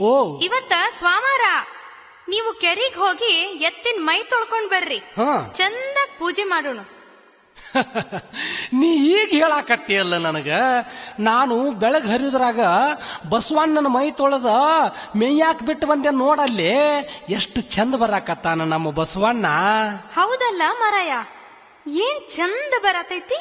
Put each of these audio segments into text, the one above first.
ಓ ಇವತ್ತ ಸ್ವಾಮಾರ, ನೀವು ಕೆರಿಗ್ ಹೋಗಿ ಎತ್ತಿನ ಮೈ ತೊಳ್ಕೊಂಡ್ ಬರ್ರಿ, ಚಂದ ಪೂಜೆ ಮಾಡೋಣ. ನೀ ಈಗ ಹೇಳಾಕತ್ತಿಯಲ್ಲ ನನಗ. ನಾನು ಬೆಳಗ್ ಹರಿದ್ರಾಗ ಬಸವಣ್ಣನ ಮೈ ತೊಳೆದ ಮೇಯ್ಯಾಕ್ ಬಿಟ್ಟು ಬಂದೆ ನೋಡಲ್ಲಿ. ಎಷ್ಟು ಚಂದ ಬರಾಕತ್ತಾನ ನಮ್ಮ ಬಸವಣ್ಣ. ಹೌದಲ್ಲ ಮರಾಯ, ಏನ್ ಚಂದ ಬರತೈತಿ.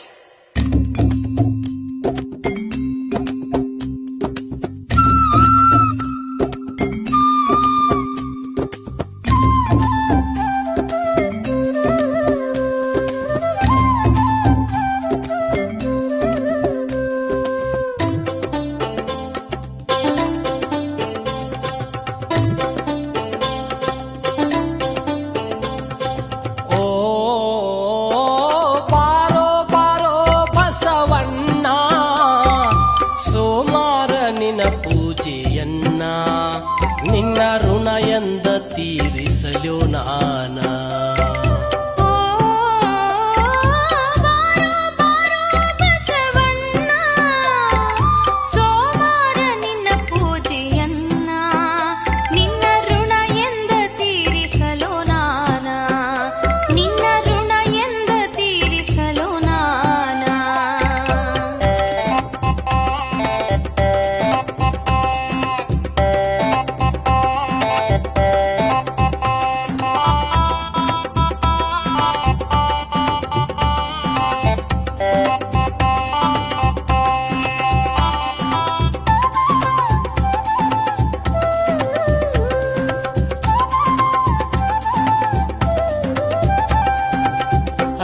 ನಿನ್ನ ಋಣ ಎಂದ ತೀರಿಸಲು ನಾನ. ಸೋಮಾರ ನಿನ್ನ ಪೂಜೆಯನ್ನ, ನಿನ್ನ ಋಣ ಎಂದ ತೀರಿಸಲು ನಾನ, ನಿನ್ನ ಋಣ ಎಂದ ತೀರಿಸಲು ನಾನ.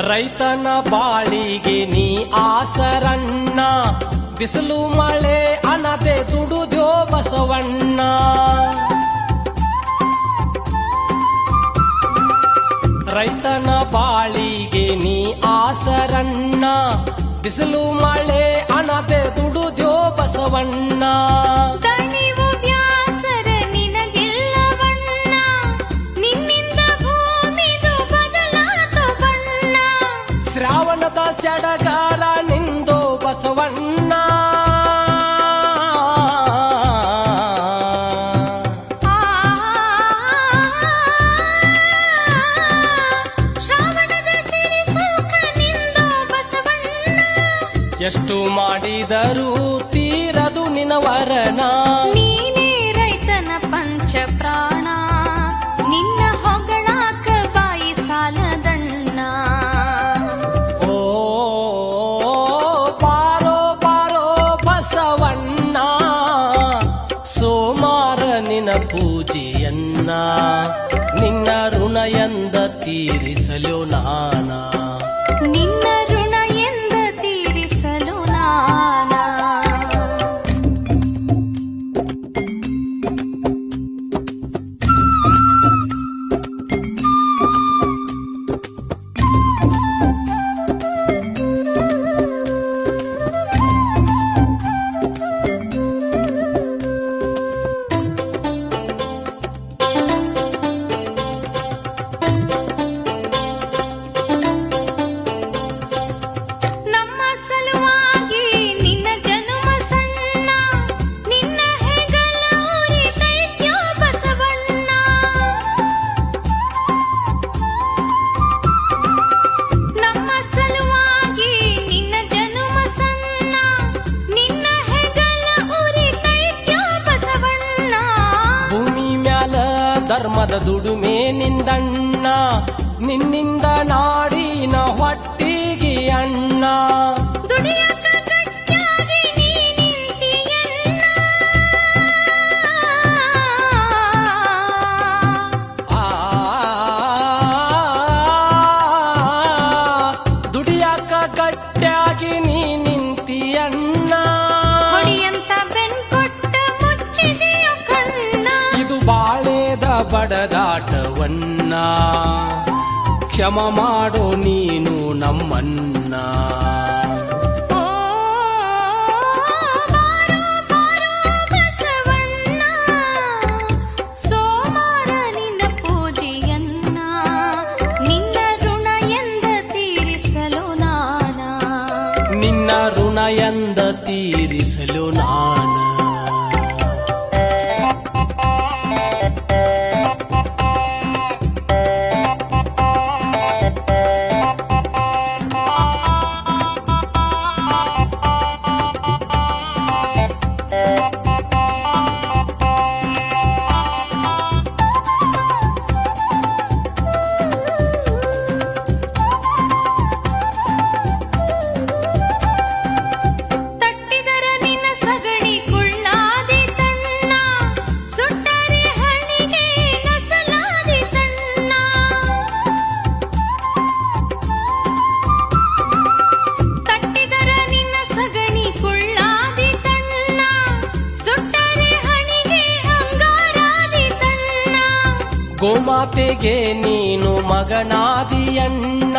ರೈತನ ಬಾಳಿಗೆ ನೀ ಆಸರಣ್ಣ, ಬಿಸಿಲು ಮಳೆ ಅನದೆ ದುಡುದ್ಯೋ ಬಸವಣ್ಣ. ರೈತನ ಬಾಳಿಗೆ ನೀ ಆಸರಣ್ಣ, ಬಿಸಿಲು ಮಳೆ ಅನದೆ ದುಡುದ್ಯೋ ಬಸವಣ್ಣ. ಶ್ರಾವಣದ ಸಡಗಾರ ನಿಂದೋ ಬಸವಣ್ಣ. ಶ್ರಾವಣದ ಸಿರಿ ಸುಖ ನಿಂದೋ ಬಸವಣ್ಣ. ಎಷ್ಟು ಮಾಡಿದರೂ ತೀರದು ನಿನ ವರನ. ನೀನೇ ರೈತನ ಪಂಚ ಪ್ರಾಣ, ನಿನ್ನ ಹೊಗಳಾಕ ಬಾಯಿ ಸಾಲದಣ್ಣ. ಸೋಮಾರ ನಿನ ಪೂಜೆಯನ್ನ, ನಿನ್ನ ಋಣ ಎಂದ ತೀರಿಸಲು ನಾನ, ನಿನ್ನ ಋಣ ಎಂದ ತೀರಿಸಲು ನಾನ. ಧರ್ಮದ ದುಡುಮೆ ನಿಂದಣ್ಣ, ನಿನ್ನಿಂದ ನಾಡಿನ ಹೊಟ್ಟಿಗೆ ಅಣ್ಣ. ದುಡಿಯಾಕ ಗಟ್ಟಾಗಿ ನೀ ನಿಂತಿಯಣ್ಣ. ಇದು ಬಾಳೆದ ಬಡದಾಟವನ್ನ, ಕ್ಷಮ ಮಾಡೋ ನೀನು ನಮ್ಮನ್ನ. ಸೋಮಾರ ನಿನ್ನ ಪೂಜೆಯನ್ನ, ನಿನ್ನ ಋಣ ಎಂದ ತೀರಿಸಲು ನಾನ, ನಿನ್ನ ಋಣ ಎಂದ ತೀರಿಸಲು ನಾನ. ಗೋಮಾತೆಗೆ ನೀನು ಮಗನಾದಿಯಣ್ಣ,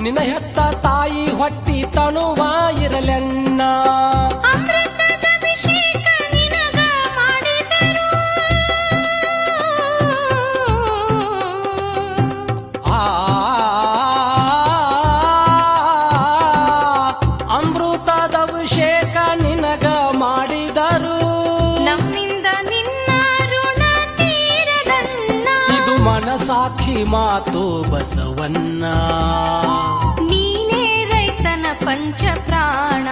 ನಿನ್ನ ಹೆತ್ತ ತಾಯಿ ಹೊಟ್ಟಿ ತನುವ ಇರಲೆಣ್ಣ. ಅಮೃತದ ಅಭಿಷೇಕ ನಿನಗ ಮಾಡಿದರು, ಅಮೃತದ ಅಭಿಷೇಕ ನಿನಗ ಮಾಡಿದರು, ನಮ್ಮಿಂದ ನಿನ್ನ ಋಣ ತೀರದಣ್ಣ. ಇದು ಮನಸಾಕ್ಷಿ ಮಾತು ಬಸವಣ್ಣ, ನೀನೇ ರೈತನ ಪಂಚ ಪ್ರಾಣ.